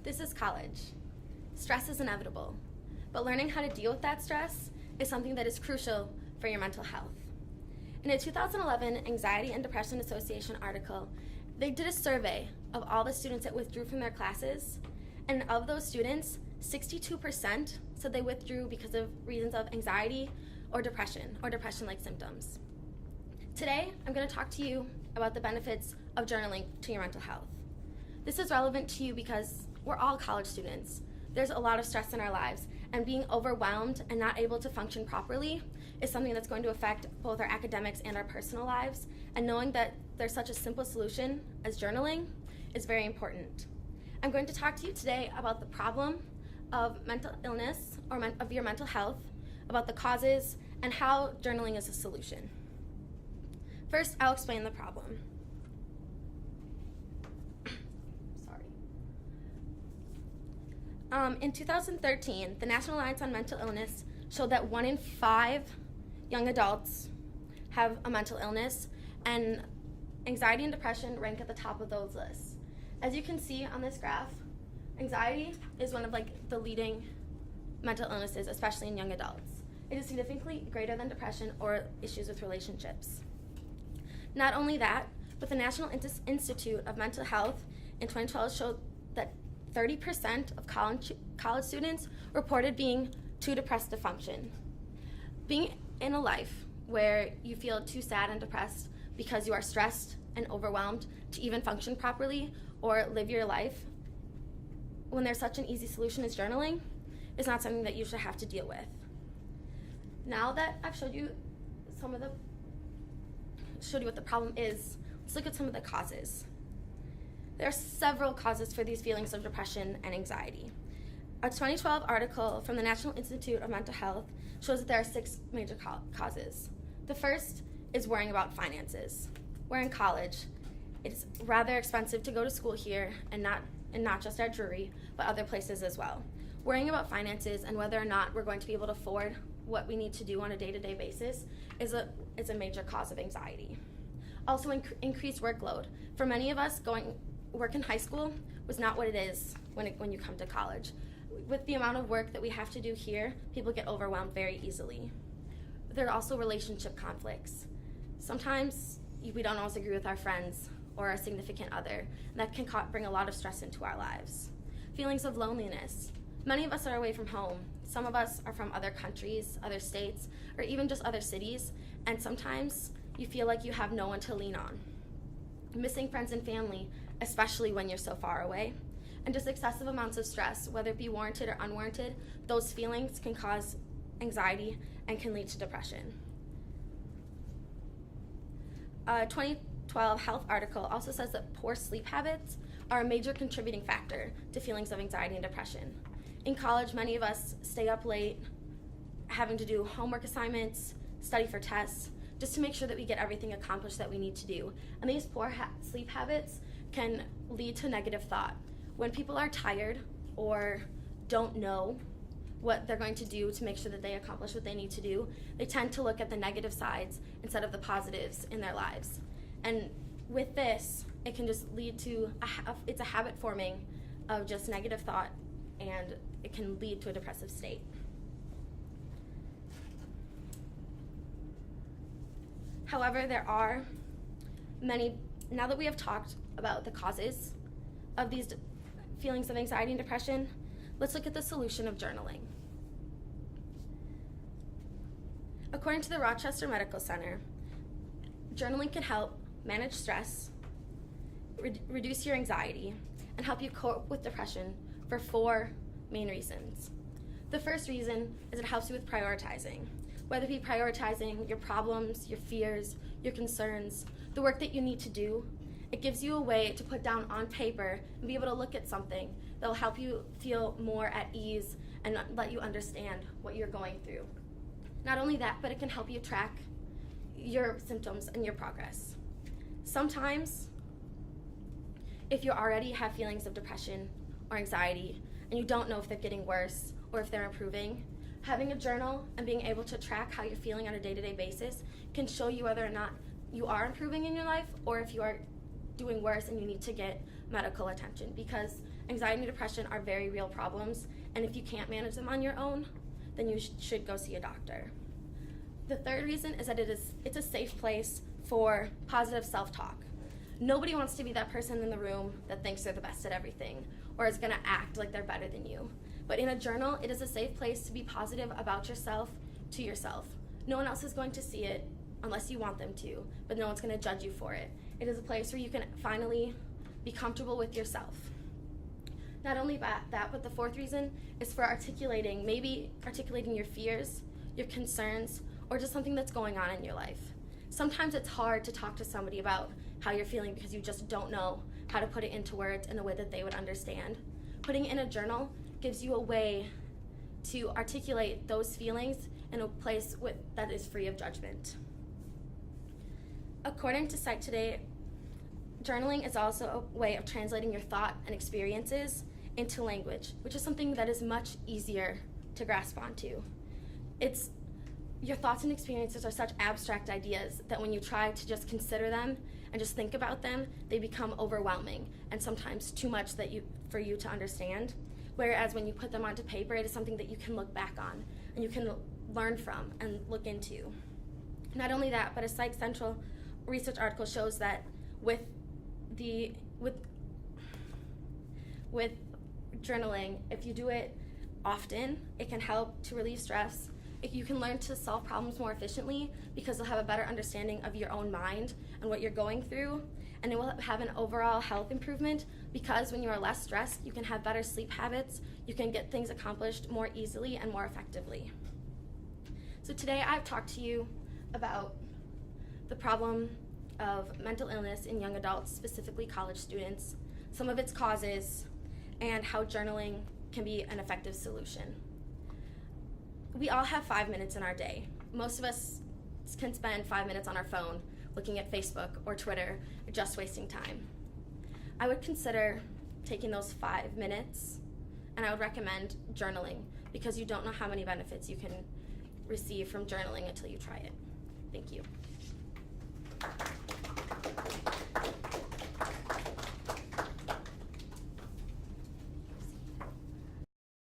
This is college. Stress is inevitable, but learning how to deal with that stress is something that is crucial for your mental health. In a 2011 Anxiety and Depression Association article, they did a survey of all the students that withdrew from their classes, and of those students, 62% said they withdrew because of reasons of anxiety or depression-like symptoms. Today, I'm going to talk to you about the benefits of journaling to your mental health. This is relevant to you because we're all college students. There's a lot of stress in our lives, and being overwhelmed and not able to function properly is something that's going to affect both our academics and our personal lives, and knowing that there's such a simple solution as journaling is very important. I'm going to talk to you today about the problem of mental illness or of your mental health, about the causes, and how journaling is a solution. First, I'll explain the problem. In 2013, the National Alliance on Mental Illness showed that 1 in 5 young adults have a mental illness, and anxiety and depression rank at the top of those lists. As you can see on this graph, anxiety is one of the leading mental illnesses, especially in young adults. It is significantly greater than depression or issues with relationships. Not only that, but the National Institute of Mental Health in 2012 showed that 30% of college students reported being too depressed to function. Being in a life where you feel too sad and depressed because you are stressed and overwhelmed to even function properly or live your life, when there's such an easy solution as journaling, is not something that you should have to deal with. Now that I've showed you what the problem is, let's look at some of the causes. There are several causes for these feelings of depression and anxiety. A 2012 article from the National Institute of Mental Health shows that there are 6 major causes. The first is worrying about finances. We're in college. It's rather expensive to go to school here, and not just at Drury, but other places as well. Worrying about finances and whether or not we're going to be able to afford what we need to do on a day-to-day basis is a major cause of anxiety. Also, increased workload. For many of us, work in high school was not what it is when you come to college. With the amount of work that we have to do here, people get overwhelmed very easily. There are also relationship conflicts. Sometimes we don't always agree with our friends or our significant other, and that can bring a lot of stress into our lives. Feelings of loneliness. Many of us are away from home. Some of us are from other countries, other states, or even just other cities, and sometimes you feel like you have no one to lean on. Missing friends and family, especially when you're so far away, and just excessive amounts of stress, whether it be warranted or unwarranted, those feelings can cause anxiety and can lead to depression. A 2012 health article also says that poor sleep habits are a major contributing factor to feelings of anxiety and depression. In college, many of us stay up late, having to do homework assignments, study for tests, just to make sure that we get everything accomplished that we need to do. And these poor sleep habits can lead to negative thought. When people are tired or don't know what they're going to do to make sure that they accomplish what they need to do, they tend to look at the negative sides instead of the positives in their lives. And with this, it can just lead to, it's a habit forming of just negative thought, and it can lead to a depressive state. However, there are many, now that we have talked about the causes of these feelings of anxiety and depression, let's look at the solution of journaling. According to the Rochester Medical Center, journaling can help manage stress, reduce your anxiety, and help you cope with depression for 4 main reasons. The first reason is it helps you with prioritizing. Whether it be prioritizing your problems, your fears, your concerns, the work that you need to do, it gives you a way to put down on paper and be able to look at something that will help you feel more at ease and let you understand what you're going through. Not only that, but it can help you track your symptoms and your progress. Sometimes, if you already have feelings of depression or anxiety and you don't know if they're getting worse or if they're improving, having a journal and being able to track how you're feeling on a day-to-day basis can show you whether or not you are improving in your life or if you are doing worse and you need to get medical attention. Because Anxiety and depression are very real problems, and if you can't manage them on your own, then you should go see a doctor. The third reason is that it's a safe place for positive self-talk. Nobody wants to be that person in the room that thinks they're the best at everything or is going to act like they're better than you. But in a journal, it is a safe place to be positive about yourself to yourself. No one else is going to see it unless you want them to, but no one's going to judge you for it. It is a place where you can finally be comfortable with yourself. Not only that, but the fourth reason is for articulating your fears, your concerns, or just something that's going on in your life. Sometimes it's hard to talk to somebody about how you're feeling because you just don't know how to put it into words in a way that they would understand. Putting it in a journal gives you a way to articulate those feelings in a place that is free of judgment. According to Psych Today, journaling is also a way of translating your thought and experiences into language, which is something that is much easier to grasp onto. Your thoughts and experiences are such abstract ideas that when you try to just consider them and just think about them, they become overwhelming and sometimes too much for you to understand. Whereas when you put them onto paper, it is something that you can look back on and you can learn from and look into. Not only that, but a Psych Central research article shows that with journaling, if you do it often, it can help to relieve stress. You can learn to solve problems more efficiently because you'll have a better understanding of your own mind and what you're going through, and it will have an overall health improvement because when you are less stressed, you can have better sleep habits, you can get things accomplished more easily and more effectively. So today I've talked to you about the problem of mental illness in young adults, specifically college students, some of its causes, and how journaling can be an effective solution. We all have 5 minutes in our day. Most of us can spend 5 minutes on our phone looking at Facebook or Twitter, just wasting time. I would consider taking those 5 minutes, and I would recommend journaling because you don't know how many benefits you can receive from journaling until you try it. Thank you.